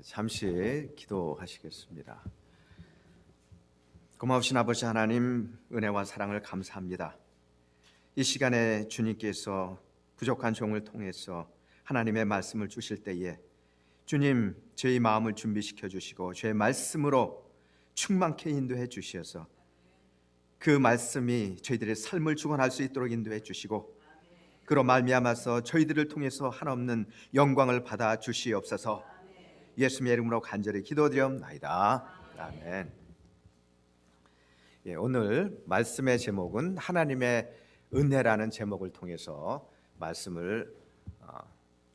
잠시 기도하시겠습니다. 고마우신 아버지 하나님, 은혜와 사랑을 감사합니다. 이 시간에 주님께서 부족한 종을 통해서 하나님의 말씀을 주실 때에 주님, 저희 마음을 준비시켜 주시고 저의 말씀으로 충만케 인도해 주셔서 그 말씀이 저희들의 삶을 주관할 수 있도록 인도해 주시고, 그로 말미암아서 저희들을 통해서 한없는 영광을 받아 주시옵소서. 예수님의 이름으로 간절히 기도드리옵나이다. 아멘. 오늘 말씀의 제목은 하나님의 은혜라는 제목을 통해서 말씀을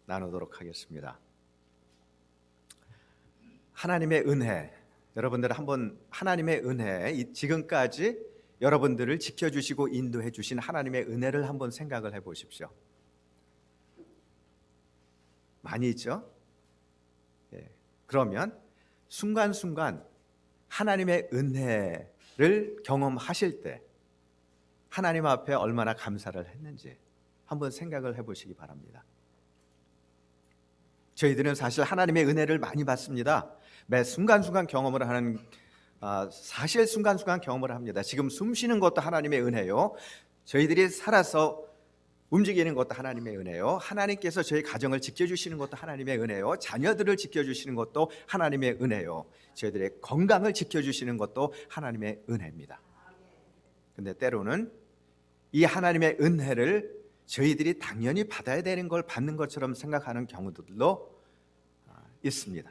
나누도록 하겠습니다. 하나님의 은혜, 여러분들 한번 하나님의 은혜, 지금까지 여러분들을 지켜주시고 인도해 주신 하나님의 은혜를 한번 생각을 해보십시오. 많이 있죠? 그러면 순간순간 하나님의 은혜를 경험하실 때 하나님 앞에 얼마나 감사를 했는지 한번 생각을 해보시기 바랍니다. 저희들은 사실 하나님의 은혜를 많이 받습니다. 매 순간순간 경험을 하는, 사실 순간순간 경험을 합니다. 지금 숨 쉬는 것도 하나님의 은혜요. 저희들이 살아서 움직이는 것도 하나님의 은혜요. 하나님께서 저희 가정을 지켜주시는 것도 하나님의 은혜요. 자녀들을 지켜주시는 것도 하나님의 은혜요. 저희들의 건강을 지켜주시는 것도 하나님의 은혜입니다. 근데 때로는 이 하나님의 은혜를 저희들이 당연히 받아야 되는 걸 받는 것처럼 생각하는 경우들도 있습니다.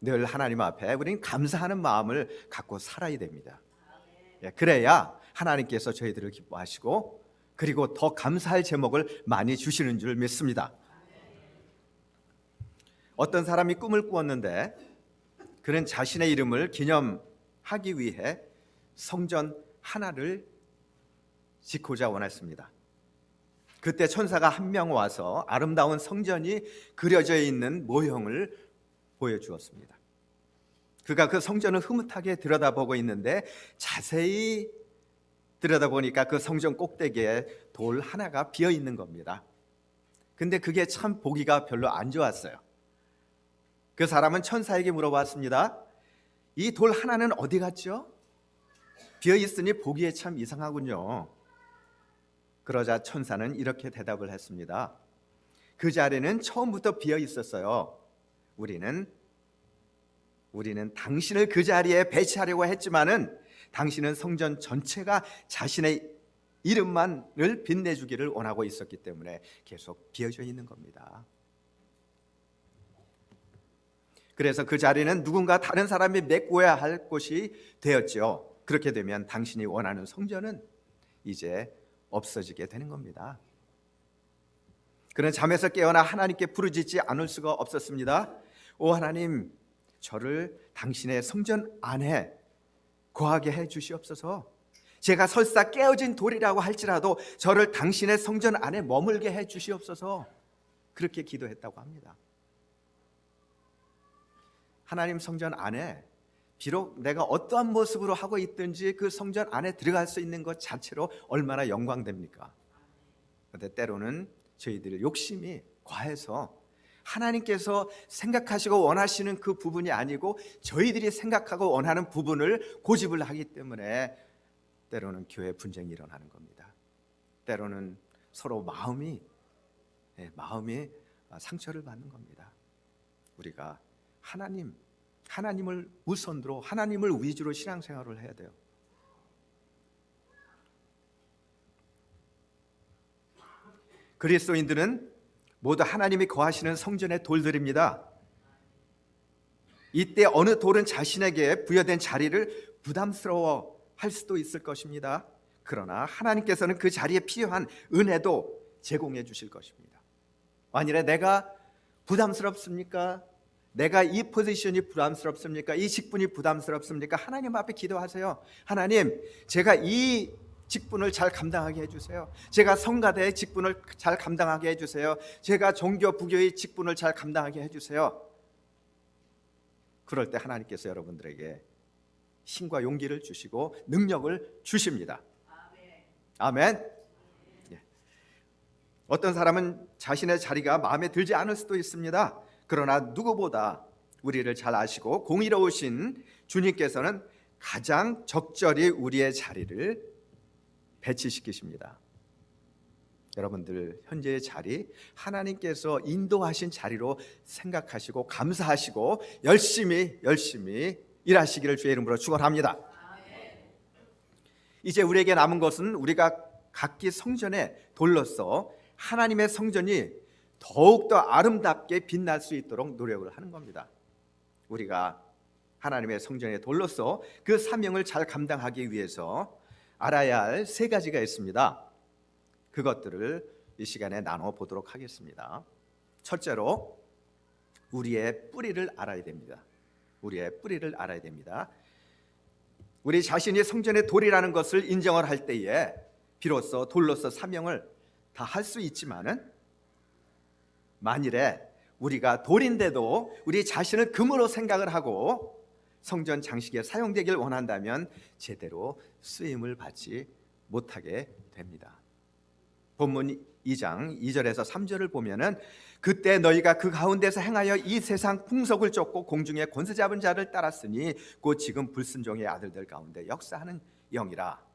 늘 하나님 앞에 우리는 감사하는 마음을 갖고 살아야 됩니다. 그래야 하나님께서 저희들을 기뻐하시고 그리고 더 감사할 제목을 많이 주시는 줄 믿습니다. 어떤 사람이 꿈을 꾸었는데 그는 자신의 이름을 기념하기 위해 성전 하나를 짓고자 원했습니다. 그때 천사가 한 명 와서 아름다운 성전이 그려져 있는 모형을 보여주었습니다. 그가 그 성전을 흐뭇하게 들여다보고 있는데 자세히 들여다보니까 그 성전 꼭대기에 돌 하나가 비어 있는 겁니다. 근데 그게 참 보기가 별로 안 좋았어요. 그 사람은 천사에게 물어봤습니다. 이 돌 하나는 어디 갔죠? 비어 있으니 보기에 참 이상하군요. 그러자 천사는 이렇게 대답을 했습니다. 그 자리는 처음부터 비어 있었어요. 우리는 당신을 그 자리에 배치하려고 했지만은 당신은 성전 전체가 자신의 이름만을 빛내주기를 원하고 있었기 때문에 계속 비어져 있는 겁니다. 그래서 그 자리는 누군가 다른 사람이 메꿔야 할 곳이 되었죠. 그렇게 되면 당신이 원하는 성전은 이제 없어지게 되는 겁니다. 그는 잠에서 깨어나 하나님께 부르짖지 않을 수가 없었습니다. 오 하나님, 저를 당신의 성전 안에 거하게 해 주시옵소서. 제가 설사 깨어진 돌이라고 할지라도 저를 당신의 성전 안에 머물게 해 주시옵소서. 그렇게 기도했다고 합니다. 하나님 성전 안에 비록 내가 어떠한 모습으로 하고 있든지 그 성전 안에 들어갈 수 있는 것 자체로 얼마나 영광됩니까? 그런데 때로는 저희들의 욕심이 과해서 하나님께서 생각하시고 원하시는 그 부분이 아니고 저희들이 생각하고 원하는 부분을 고집을 하기 때문에 때로는 교회 분쟁이 일어나는 겁니다. 때로는 서로 마음이 상처를 받는 겁니다. 우리가 하나님을 우선으로, 하나님을 위주로 신앙생활을 해야 돼요. 그리스도인들은 모두 하나님이 거하시는 성전의 돌들입니다. 이때 어느 돌은 자신에게 부여된 자리를 부담스러워 할 수도 있을 것입니다. 그러나 하나님께서는 그 자리에 필요한 은혜도 제공해 주실 것입니다. 만일에 내가 부담스럽습니까? 내가 이 포지션이 부담스럽습니까? 이 직분이 부담스럽습니까? 하나님 앞에 기도하세요. 하나님, 제가 이 직분을 잘 감당하게 해주세요. 제가 성가대의 직분을 잘 감당하게 해주세요. 제가 종교 부교의 직분을 잘 감당하게 해주세요. 그럴 때 하나님께서 여러분들에게 힘과 용기를 주시고 능력을 주십니다. 아멘. 어떤 사람은 자신의 자리가 마음에 들지 않을 수도 있습니다. 그러나 누구보다 우리를 잘 아시고 공의로우신 주님께서는 가장 적절히 우리의 자리를 배치시키십니다. 여러분들 현재의 자리, 하나님께서 인도하신 자리로 생각하시고 감사하시고 열심히 일하시기를 주의 이름으로 축원합니다. 이제 우리에게 남은 것은 우리가 각기 성전에 돌로서 하나님의 성전이 더욱더 아름답게 빛날 수 있도록 노력을 하는 겁니다. 우리가 하나님의 성전의 돌로서 그 사명을 잘 감당하기 위해서 알아야 할 세 가지가 있습니다. 그것들을 이 시간에 나눠보도록 하겠습니다. 첫째로 우리의 뿌리를 알아야 됩니다. 우리의 뿌리를 알아야 됩니다. 우리 자신이 성전의 돌이라는 것을 인정을 할 때에 비로소 돌로서 사명을 다 할 수 있지만은, 만일에 우리가 돌인데도 우리 자신을 금으로 생각을 하고 성전 장식에 사용되길 원한다면 제대로 쓰임을 받지 못하게 됩니다. 본문 2장 2절에서 3절을 보면은 그때 너희가 그 가운데서 행하여 이 세상 풍속을 쫓고 공중의 권세 잡은 자를 따랐으니 곧 지금 불순종의 아들들 가운데 역사하는 영이라.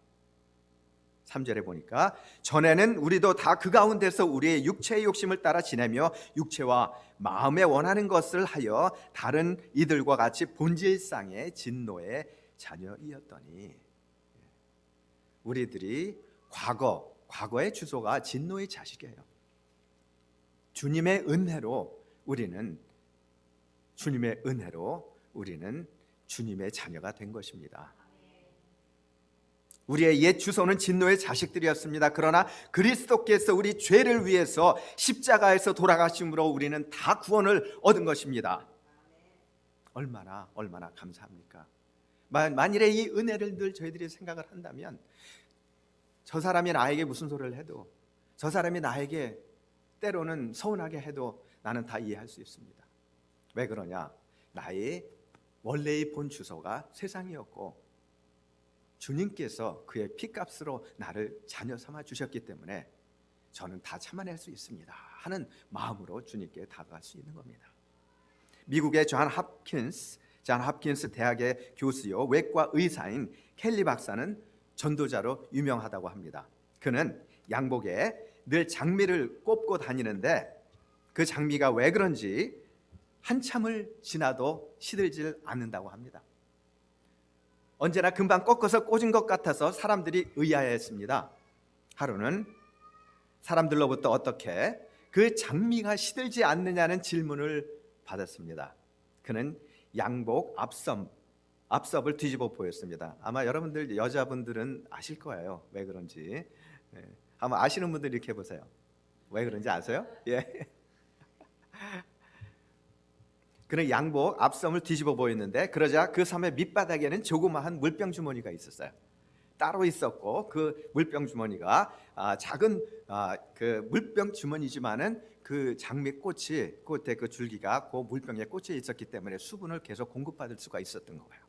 3절에 보니까 전에는 우리도 다 그 가운데서 우리의 육체의 욕심을 따라 지내며 육체와 마음에 원하는 것을 하여 다른 이들과 같이 본질상의 진노의 자녀이었더니, 우리들이 과거의 주소가 진노의 자식이에요. 주님의 은혜로 우리는 주님의 자녀가 된 것입니다. 우리의 옛 주소는 진노의 자식들이었습니다. 그러나 그리스도께서 우리 죄를 위해서 십자가에서 돌아가심으로 우리는 다 구원을 얻은 것입니다. 얼마나 감사합니까? 만일에 이 은혜를 늘 저희들이 생각을 한다면, 저 사람이 나에게 무슨 소리를 해도, 저 사람이 나에게 때로는 서운하게 해도 나는 다 이해할 수 있습니다. 왜 그러냐? 나의 원래의 본 주소가 세상이었고 주님께서 그의 피값으로 나를 자녀 삼아 주셨기 때문에 저는 다 참아낼 수 있습니다 하는 마음으로 주님께 다가갈 수 있는 겁니다. 미국의 존 홉킨스 대학의 교수요 외과 의사인 켈리 박사는 전도자로 유명하다고 합니다. 그는 양복에 늘 장미를 꼽고 다니는데 그 장미가 왜 그런지 한참을 지나도 시들질 않는다고 합니다. 언제나 금방 꺾어서 꽂은 것 같아서 사람들이 의아해했습니다. 하루는 사람들로부터 어떻게 그 장미가 시들지 않느냐는 질문을 받았습니다. 그는 양복 앞섭을 뒤집어 보였습니다. 아마 여러분들 여자분들은 아실 거예요. 왜 그런지. 아마 아시는 분들 이렇게 해보세요. 왜 그런지 아세요? 예. 그는 양복 앞섬을 뒤집어 보였는데, 그러자 그 섬의 밑바닥에는 조그마한 물병 주머니가 있었어요. 따로 있었고 그 물병 주머니가 작은 그 물병 주머니지만은 그 장미꽃이 끝에 그 줄기가 그 물병에 꽂혀 있었기 때문에 수분을 계속 공급받을 수가 있었던 거예요.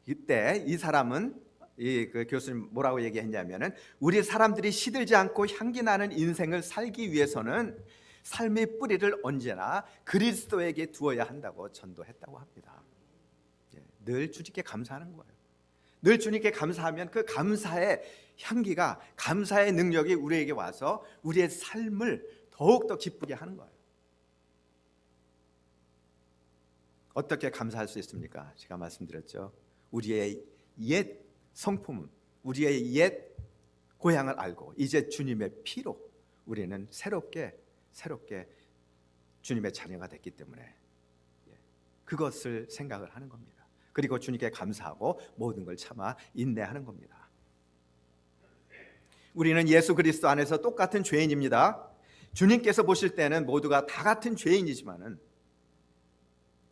이때 이 사람은 그 교수님 뭐라고 얘기했냐면은, 우리 사람들이 시들지 않고 향기 나는 인생을 살기 위해서는 삶의 뿌리를 언제나 그리스도에게 두어야 한다고 전도했다고 합니다. 늘 주님께 감사하는 거예요. 늘 주님께 감사하면 그 감사의 향기가, 감사의 능력이 우리에게 와서 우리의 삶을 더욱더 기쁘게 하는 거예요. 어떻게 감사할 수 있습니까? 제가 말씀드렸죠. 우리의 옛 성품은, 우리의 옛 고향을 알고 이제 주님의 피로 우리는 새롭게 주님의 자녀가 됐기 때문에 그것을 생각을 하는 겁니다. 그리고 주님께 감사하고 모든 걸 참아 인내하는 겁니다. 우리는 예수 그리스도 안에서 똑같은 죄인입니다. 주님께서 보실 때는 모두가 다 같은 죄인이지만은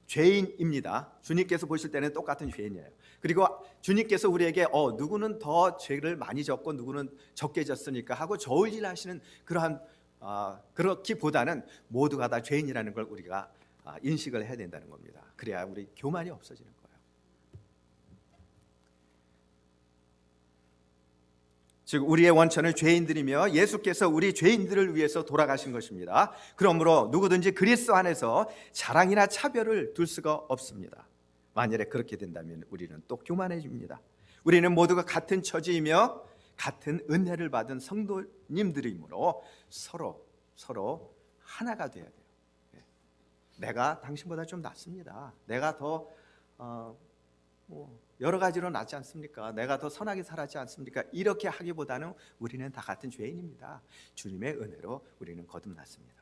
죄인입니다. 주님께서 보실 때는 똑같은 죄인이에요. 그리고 주님께서 우리에게 누구는 더 죄를 많이 졌고 누구는 적게 졌으니까 하고 저울질하시는 그렇기보다는 모두가 다 죄인이라는 걸 우리가 인식을 해야 된다는 겁니다. 그래야 우리 교만이 없어지는 거예요. 즉 우리의 원천은 죄인들이며 예수께서 우리 죄인들을 위해서 돌아가신 것입니다. 그러므로 누구든지 그리스도 안에서 자랑이나 차별을 둘 수가 없습니다. 만일에 그렇게 된다면 우리는 또 교만해집니다. 우리는 모두가 같은 처지이며 같은 은혜를 받은 성도님들이므로 서로 하나가 돼야 돼요. 내가 당신보다 좀 낫습니다. 내가 더 여러 가지로 낫지 않습니까? 내가 더 선하게 살았지 않습니까? 이렇게 하기보다는 우리는 다 같은 죄인입니다. 주님의 은혜로 우리는 거듭났습니다.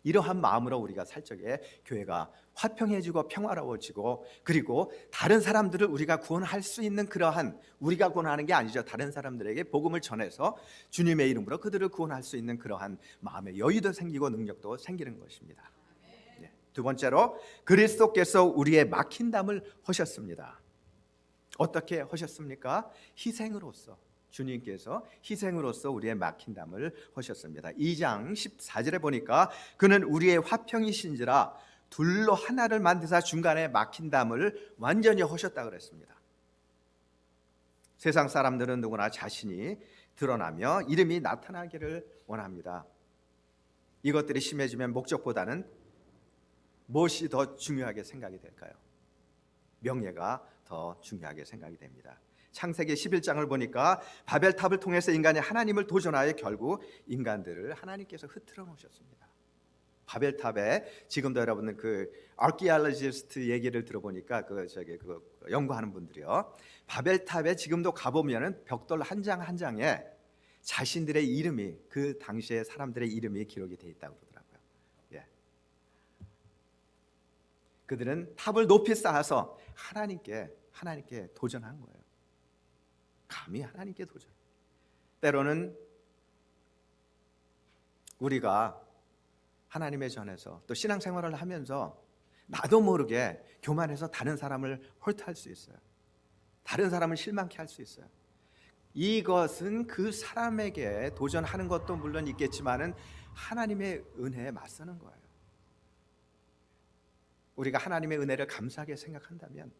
이러한 마음으로 우리가 살 적에 교회가 화평해지고 평화로워지고, 그리고 다른 사람들을 우리가 구원할 수 있는 그러한, 우리가 구원하는 게 아니죠. 다른 사람들에게 복음을 전해서 주님의 이름으로 그들을 구원할 수 있는 그러한 마음의 여유도 생기고 능력도 생기는 것입니다. 두 번째로, 그리스도께서 우리의 막힌 담을 허셨습니다. 어떻게 하셨습니까? 희생으로서, 주님께서 희생으로서 우리의 막힌 담을 허셨습니다. 2장 14절에 보니까 그는 우리의 화평이신지라 둘로 하나를 만드사 중간에 막힌 담을 완전히 허셨다 그랬습니다. 세상 사람들은 누구나 자신이 드러나며 이름이 나타나기를 원합니다. 이것들이 심해지면 목적보다는 무엇이 더 중요하게 생각이 될까요? 명예가 더 중요하게 생각이 됩니다. 창세기 11장을 보니까 바벨탑을 통해서 인간이 하나님을 도전하여 결국 인간들을 하나님께서 흐트러 놓으셨습니다. 바벨탑에 지금도 여러분은 그 아키올로지스트 얘기를 들어보니까 그 연구하는 분들이요, 바벨탑에 지금도 가보면은 벽돌 한 장 한 장에 자신들의 이름이, 그 당시의 사람들의 이름이 기록이 돼 있다고 그러더라고요. 그들은 탑을 높이 쌓아서 하나님께 도전한 거예요. 감히 하나님께 도전. 때로는 우리가 하나님의 전에서 또 신앙생활을 하면서 나도 모르게 교만해서 다른 사람을 헐트할 수 있어요. 다른 사람을 실망케 할 수 있어요. 이것은 그 사람에게 도전하는 것도 물론 있겠지만은 하나님의 은혜에 맞서는 거예요. 우리가 하나님의 은혜를 감사하게 생각한다면,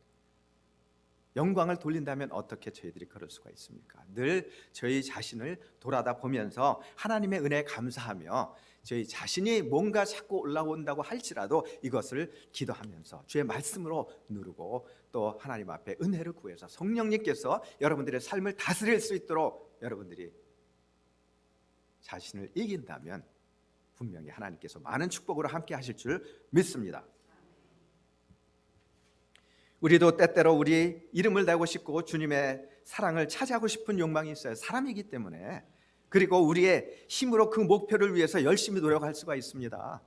영광을 돌린다면 어떻게 저희들이 그럴 수가 있습니까? 늘 저희 자신을 돌아다 보면서 하나님의 은혜에 감사하며 저희 자신이 뭔가 자꾸 올라온다고 할지라도 이것을 기도하면서 주의 말씀으로 누르고 또 하나님 앞에 은혜를 구해서 성령님께서 여러분들의 삶을 다스릴 수 있도록 여러분들이 자신을 이긴다면 분명히 하나님께서 많은 축복으로 함께 하실 줄 믿습니다. 우리도 때때로 우리 이름을 내고 싶고 주님의 사랑을 차지하고 싶은 욕망이 있어요. 사람이기 때문에. 그리고 우리의 힘으로 그 목표를 위해서 열심히 노력할 수가 있습니다.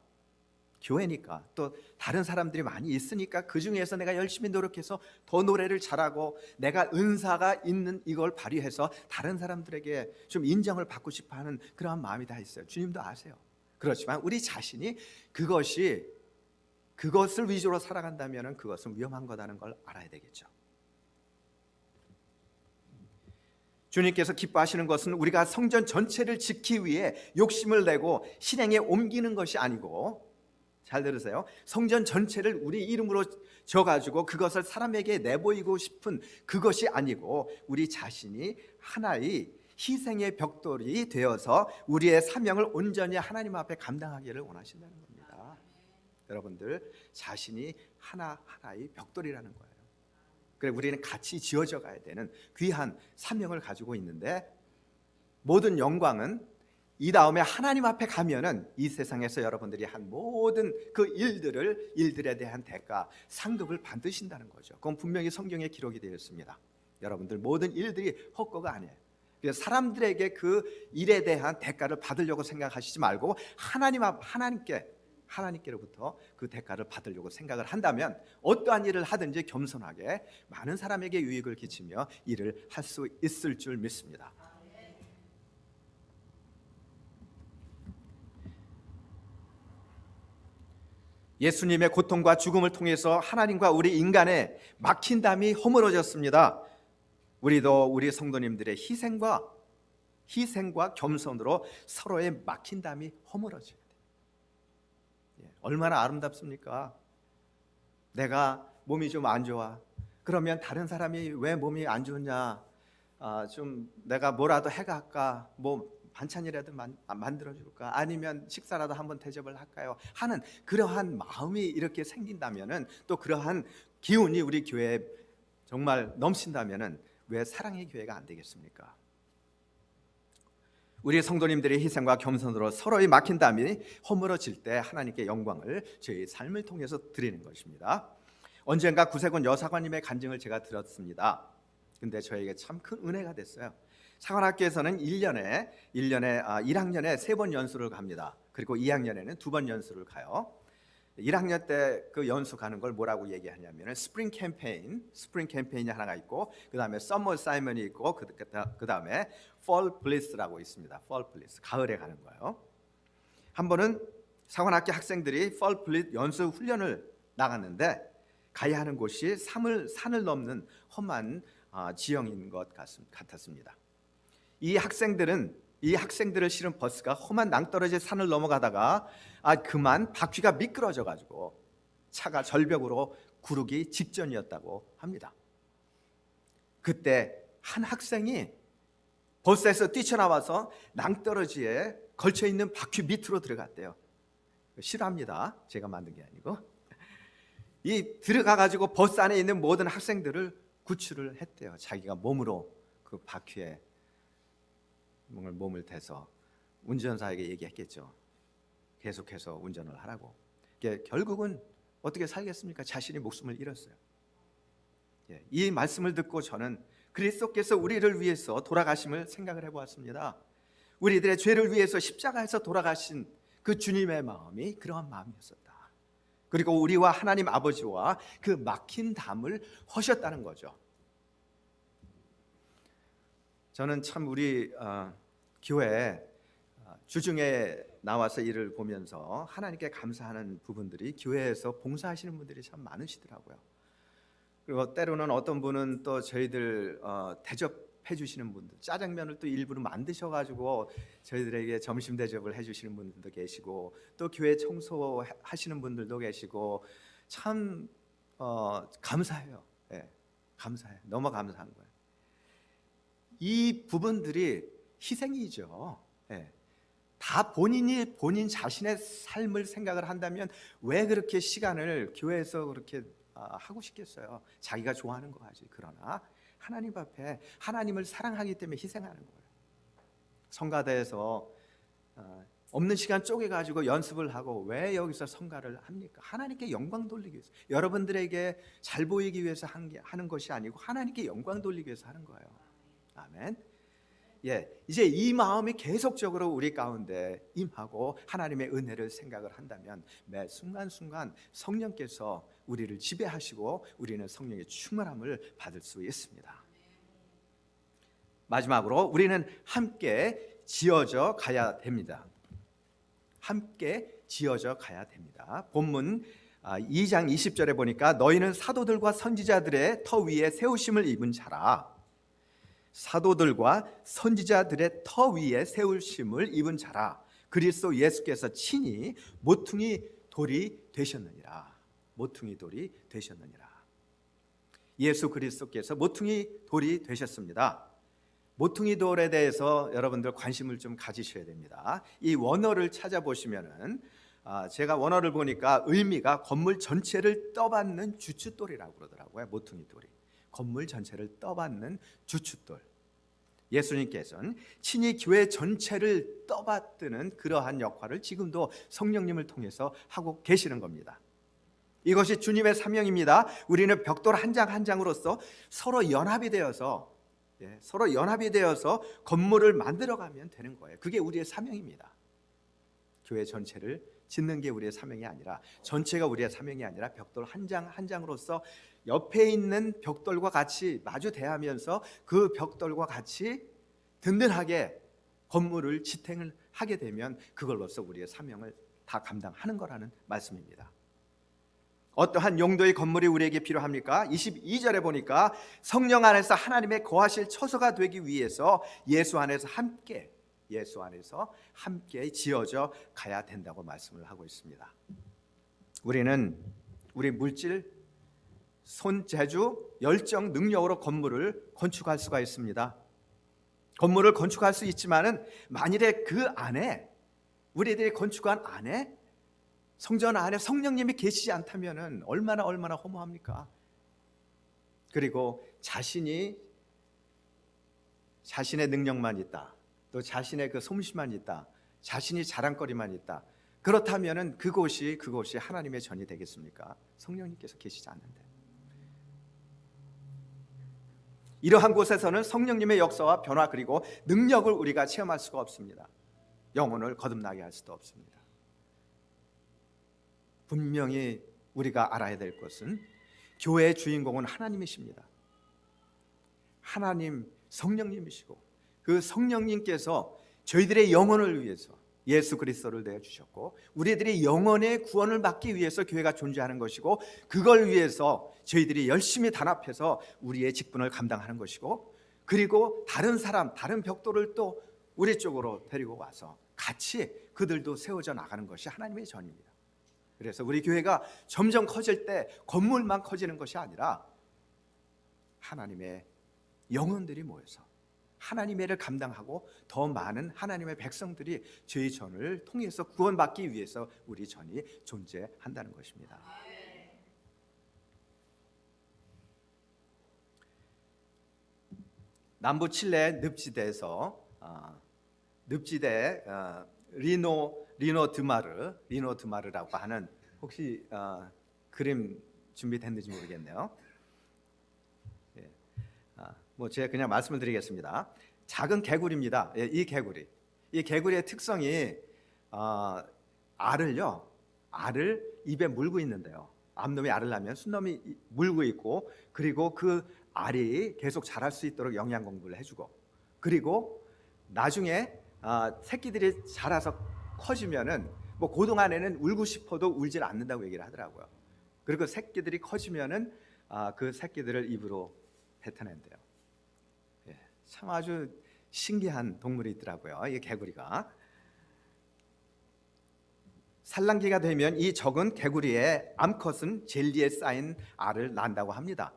교회니까, 또 다른 사람들이 많이 있으니까 그 중에서 내가 열심히 노력해서 더 노래를 잘하고 내가 은사가 있는 이걸 발휘해서 다른 사람들에게 좀 인정을 받고 싶어하는 그러한 마음이 다 있어요. 주님도 아세요. 그렇지만 우리 자신이 그것을 위주로 살아간다면 그것은 위험한 거다는 걸 알아야 되겠죠. 주님께서 기뻐하시는 것은 우리가 성전 전체를 지키기 위해 욕심을 내고 실행에 옮기는 것이 아니고, 잘 들으세요, 성전 전체를 우리 이름으로 져가지고 그것을 사람에게 내보이고 싶은 그것이 아니고 우리 자신이 하나의 희생의 벽돌이 되어서 우리의 사명을 온전히 하나님 앞에 감당하기를 원하신다는 겁니다. 여러분들 자신이 하나의 벽돌이라는 거예요. 그래, 우리는 같이 지어져 가야 되는 귀한 사명을 가지고 있는데, 모든 영광은 이 다음에 하나님 앞에 가면은 이 세상에서 여러분들이 한 모든 그 일들에 대한 대가, 상급을 받으신다는 거죠. 그건 분명히 성경에 기록이 되어 있습니다. 여러분들 모든 일들이 헛거가 아니에요. 그래서 사람들에게 그 일에 대한 대가를 받으려고 생각하시지 말고 하나님께로부터 그 대가를 받으려고 생각을 한다면 어떠한 일을 하든지 겸손하게 많은 사람에게 유익을 끼치며 일을 할 수 있을 줄 믿습니다. 예수님의 고통과 죽음을 통해서 하나님과 우리 인간의 막힌 담이 허물어졌습니다. 우리도 우리 성도님들의 희생과 겸손으로 서로의 막힌 담이 허물어져요. 얼마나 아름답습니까? 내가 몸이 좀 안 좋아. 그러면 다른 사람이 왜 몸이 안 좋냐? 좀 내가 뭐라도 해갈까, 뭐 반찬이라도 만들어 줄까, 아니면 식사라도 한번 대접을 할까요 하는 그러한 마음이 이렇게 생긴다면은, 또 그러한 기운이 우리 교회에 정말 넘친다면은 왜 사랑의 교회가 안 되겠습니까? 우리 성도님들의 희생과 겸손으로 서로의 막힌 담이 허물어질 때 하나님께 영광을 저희 삶을 통해서 드리는 것입니다. 언젠가 구세군 여사관님의 간증을 제가 들었습니다. 근데 저에게 참 큰 은혜가 됐어요. 사관학교에서는 1학년에 3번 연수를 갑니다. 그리고 2학년에는 2번 연수를 가요. 1학년 때 그 연수 가는 걸 뭐라고 얘기하냐면 스프링 캠페인이 하나가 있고, 그 다음에 서머 사이먼이 있고, 그 다음에 폴 블리스라고 있습니다. 폴 블리스, 가을에 가는 거예요. 한 번은 사관학교 학생들이 폴 블리스 연수 훈련을 나갔는데 가야 하는 곳이 산을 넘는 험한 지형인 것 같았습니다. 이 학생들을 실은 버스가 험한 낭떠러지 산을 넘어가다가 그만 바퀴가 미끄러져 가지고 차가 절벽으로 구르기 직전이었다고 합니다. 그때 한 학생이 버스에서 뛰쳐나와서 낭떠러지에 걸쳐있는 바퀴 밑으로 들어갔대요. 싫어합니다. 제가 만든 게 아니고. 이 들어가 가지고 버스 안에 있는 모든 학생들을 구출을 했대요. 자기가 몸으로 그 바퀴에 몸을 대서 운전사에게 얘기했겠죠. 계속해서 운전을 하라고. 결국은 어떻게 살겠습니까? 자신이 목숨을 잃었어요. 이 말씀을 듣고 저는 그리스도께서 우리를 위해서 돌아가심을 생각을 해보았습니다. 우리들의 죄를 위해서 십자가에서 돌아가신 그 주님의 마음이 그러한 마음이었었다. 그리고 우리와 하나님 아버지와 그 막힌 담을 허셨다는 거죠. 저는 참 우리 교회 주중에 나와서 일을 보면서 하나님께 감사하는 부분들이, 교회에서 봉사하시는 분들이 참 많으시더라고요. 그리고 때로는 어떤 분은 또 저희들 대접해 주시는 분들, 짜장면을 또 일부러 만드셔가지고 저희들에게 점심 대접을 해주시는 분들도 계시고, 또 교회 청소하시는 분들도 계시고, 참 감사해요. 감사해요. 너무 감사한 거예요. 이 부분들이 희생이죠. 다 본인 자신의 삶을 생각을 한다면 왜 그렇게 시간을 교회에서 그렇게 하고 싶겠어요. 자기가 좋아하는 거 하지. 그러나 하나님 앞에 하나님을 사랑하기 때문에 희생하는 거예요. 성가대에서 없는 시간 쪼개가지고 연습을 하고 왜 여기서 성가를 합니까? 하나님께 영광 돌리기 위해서, 여러분들에게 잘 보이기 위해서 하는 것이 아니고 하나님께 영광 돌리기 위해서 하는 거예요. 아멘. 이제 이 마음이 계속적으로 우리 가운데 임하고 하나님의 은혜를 생각을 한다면 매 순간순간 성령께서 우리를 지배하시고 우리는 성령의 충만함을 받을 수 있습니다. 마지막으로 우리는 함께 지어져 가야 됩니다. 함께 지어져 가야 됩니다. 본문 2장 20절에 보니까 너희는 사도들과 선지자들의 터 위에 세우심을 입은 자라. 사도들과 선지자들의 터 위에 세우심을 입은 자라. 그리스도 예수께서 친히 모퉁이 돌이 되셨느니라. 모퉁이 돌이 되셨느니라. 예수 그리스도께서 모퉁이 돌이 되셨습니다. 모퉁이 돌에 대해서 여러분들 관심을 좀 가지셔야 됩니다. 이 원어를 찾아보시면은 제가 원어를 보니까 의미가 건물 전체를 떠받는 주춧돌이라고 그러더라고요. 모퉁이 돌이 건물 전체를 떠받는 주춧돌. 예수님께서는 친히 교회 전체를 떠받드는 그러한 역할을 지금도 성령님을 통해서 하고 계시는 겁니다. 이것이 주님의 사명입니다. 우리는 벽돌 한 장 한 장으로서 서로 연합이 되어서 건물을 만들어가면 되는 거예요. 그게 우리의 사명입니다. 교회 전체를 짓는 게 우리의 사명이 아니라, 전체가 우리의 사명이 아니라 벽돌 한 장 한 장으로서 옆에 있는 벽돌과 같이 마주 대하면서 그 벽돌과 같이 든든하게 건물을 지탱을 하게 되면 그걸로써 우리의 사명을 다 감당하는 거라는 말씀입니다. 어떠한 용도의 건물이 우리에게 필요합니까? 22절에 보니까 성령 안에서 하나님의 거하실 처소가 되기 위해서 예수 안에서 함께 지어져 가야 된다고 말씀을 하고 있습니다. 우리는 우리 물질, 손재주, 열정, 능력으로 건물을 건축할 수가 있습니다. 건물을 건축할 수 있지만은 만일에 그 안에, 우리들이 건축한 안에, 성전 안에 성령님이 계시지 않다면은 얼마나 허무합니까? 그리고 자신의 능력만 있다, 또 자신의 그 솜씨만 있다, 자신이 자랑거리만 있다, 그렇다면은 그곳이 하나님의 전이 되겠습니까? 성령님께서 계시지 않는데. 이러한 곳에서는 성령님의 역사와 변화 그리고 능력을 우리가 체험할 수가 없습니다. 영혼을 거듭나게 할 수도 없습니다. 분명히 우리가 알아야 될 것은 교회의 주인공은 하나님이십니다. 하나님 성령님이시고, 그 성령님께서 저희들의 영혼을 위해서 예수 그리스도를 내어주셨고, 우리들이 영혼의 구원을 받기 위해서 교회가 존재하는 것이고, 그걸 위해서 저희들이 열심히 단합해서 우리의 직분을 감당하는 것이고, 그리고 다른 벽도를 또 우리 쪽으로 데리고 와서 같이 그들도 세워져 나가는 것이 하나님의 전입니다. 그래서 우리 교회가 점점 커질 때 건물만 커지는 것이 아니라 하나님의 영혼들이 모여서 하나님의 일을 감당하고 더 많은 하나님의 백성들이 저희 전을 통해서 구원받기 위해서 우리 전이 존재한다는 것입니다. 남부 칠레 늪지대에서 리노 드마르라고 하는, 혹시 그림 준비됐는지 모르겠네요. 제가 그냥 말씀을 드리겠습니다. 작은 개구리입니다. 이 개구리의 특성이 알을 입에 물고 있는데요. 암놈이 알을 낳으면 순놈이 물고 있고, 그리고 그 알이 계속 자랄 수 있도록 영양 공부를 해주고, 그리고 나중에 새끼들이 자라서 커지면은 그동안에는 울고 싶어도 울질 않는다고 얘기를 하더라고요. 그리고 새끼들이 커지면은 그 새끼들을 입으로 뱉어낸대요. 참 아주 신기한 동물이 있더라고요, 이 개구리가. 산란기가 되면 이 적은 개구리의 암컷은 젤리에 쌓인 알을 낳는다고 합니다.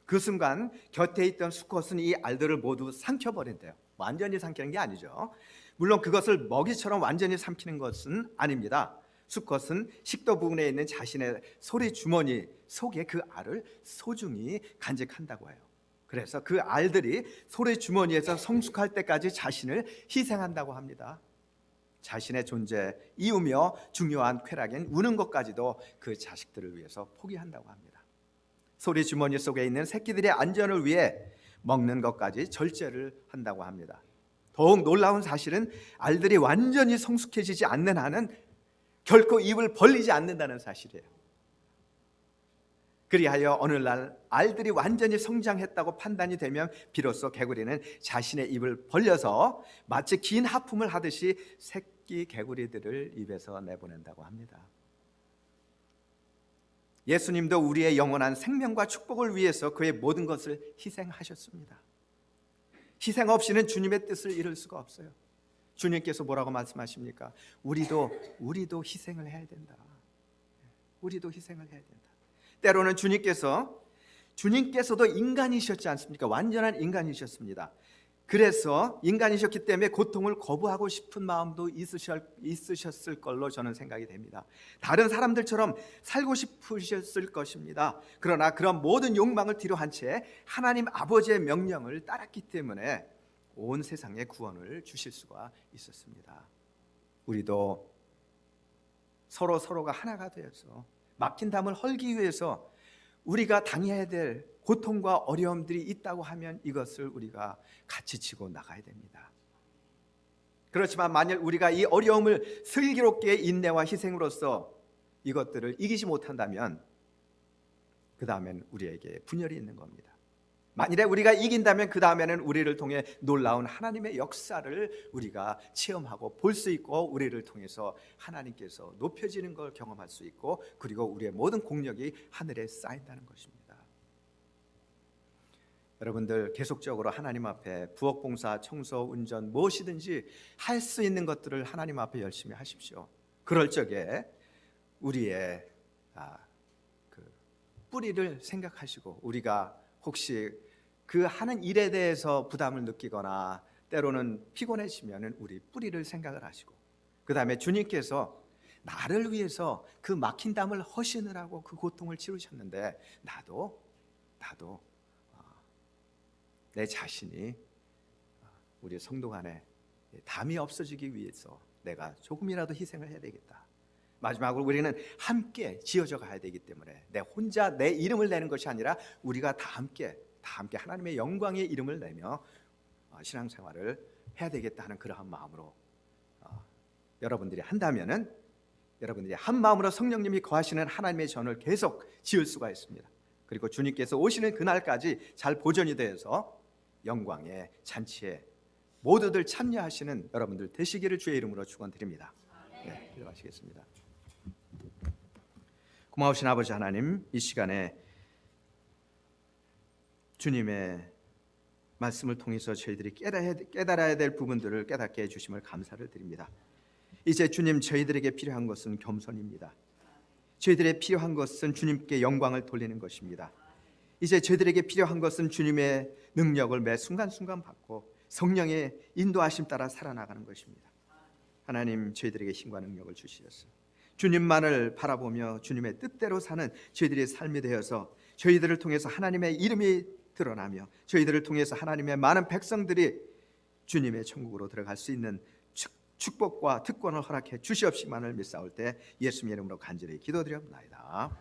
그 순간 곁에 있던 수컷은 이 알들을 모두 삼켜버린대요. 완전히 삼키는 게 아니죠. 물론 그것을 먹이처럼 완전히 삼키는 것은 아닙니다. 수컷은 식도 부분에 있는 자신의 소리 주머니 속에 그 알을 소중히 간직한다고 해요. 그래서 그 알들이 소리 주머니에서 성숙할 때까지 자신을 희생한다고 합니다. 자신의 존재, 이유며 중요한 쾌락인 우는 것까지도 그 자식들을 위해서 포기한다고 합니다. 소리 주머니 속에 있는 새끼들의 안전을 위해 먹는 것까지 절제를 한다고 합니다. 더욱 놀라운 사실은 알들이 완전히 성숙해지지 않는 한은 결코 입을 벌리지 않는다는 사실이에요. 그리하여 어느 날 알들이 완전히 성장했다고 판단이 되면 비로소 개구리는 자신의 입을 벌려서 마치 긴 하품을 하듯이 새끼 개구리들을 입에서 내보낸다고 합니다. 예수님도 우리의 영원한 생명과 축복을 위해서 그의 모든 것을 희생하셨습니다. 희생 없이는 주님의 뜻을 이룰 수가 없어요. 주님께서 뭐라고 말씀하십니까? 우리도 희생을 해야 된다. 우리도 희생을 해야 된다. 때로는 주님께서도 인간이셨지 않습니까? 완전한 인간이셨습니다. 그래서 인간이셨기 때문에 고통을 거부하고 싶은 마음도 있으셨을 걸로 저는 생각이 됩니다. 다른 사람들처럼 살고 싶으셨을 것입니다. 그러나 그런 모든 욕망을 뒤로한 채 하나님 아버지의 명령을 따랐기 때문에 온 세상에 구원을 주실 수가 있었습니다. 우리도 서로가 하나가 되어서 막힌 담을 헐기 위해서 우리가 당해야 될 고통과 어려움들이 있다고 하면 이것을 우리가 같이 지고 나가야 됩니다. 그렇지만 만일 우리가 이 어려움을 슬기롭게 인내와 희생으로써 이것들을 이기지 못한다면 그 다음엔 우리에게 분열이 있는 겁니다. 만일에 우리가 이긴다면 그 다음에는 우리를 통해 놀라운 하나님의 역사를 우리가 체험하고 볼 수 있고, 우리를 통해서 하나님께서 높여지는 걸 경험할 수 있고, 그리고 우리의 모든 공력이 하늘에 쌓인다는 것입니다. 여러분들 계속적으로 하나님 앞에 부엌봉사, 청소, 운전 무엇이든지 할 수 있는 것들을 하나님 앞에 열심히 하십시오. 그럴 적에 우리의 그 뿌리를 생각하시고, 우리가 혹시 그 하는 일에 대해서 부담을 느끼거나 때로는 피곤해지면 우리 뿌리를 생각을 하시고, 그 다음에 주님께서 나를 위해서 그 막힌 담을 허신을 하고 그 고통을 치르셨는데, 나도 내 자신이 우리 성도 간에 담이 없어지기 위해서 내가 조금이라도 희생을 해야 되겠다. 마지막으로 우리는 함께 지어져 가야 되기 때문에 내 혼자 내 이름을 내는 것이 아니라 우리가 다 함께 하나님의 영광의 이름을 내며 신앙생활을 해야 되겠다 하는 그러한 마음으로 여러분들이 한다면은, 여러분들이 한 마음으로 성령님이 거하시는 하나님의 전을 계속 지을 수가 있습니다. 그리고 주님께서 오시는 그날까지 잘 보존이 되어서 영광의 잔치에 모두들 참여하시는 여러분들 되시기를 주의 이름으로 축원드립니다. 네, 기도하시겠습니다. 고마우신 아버지 하나님, 이 시간에 주님의 말씀을 통해서 저희들이 깨달아야 될 부분들을 깨닫게 해주심을 감사를 드립니다. 이제 주님, 저희들에게 필요한 것은 겸손입니다. 저희들의 필요한 것은 주님께 영광을 돌리는 것입니다. 이제 저희들에게 필요한 것은 주님의 능력을 매 순간순간 받고 성령의 인도하심 따라 살아나가는 것입니다. 하나님, 저희들에게 힘과 능력을 주시옵소서. 주님만을 바라보며 주님의 뜻대로 사는 저희들의 삶이 되어서 저희들을 통해서 하나님의 이름이 드러나며 저희들을 통해서 하나님의 많은 백성들이 주님의 천국으로 들어갈 수 있는 축복과 특권을 허락해 주시옵시만을 믿사올 때 예수님의 이름으로 간절히 기도드립니다.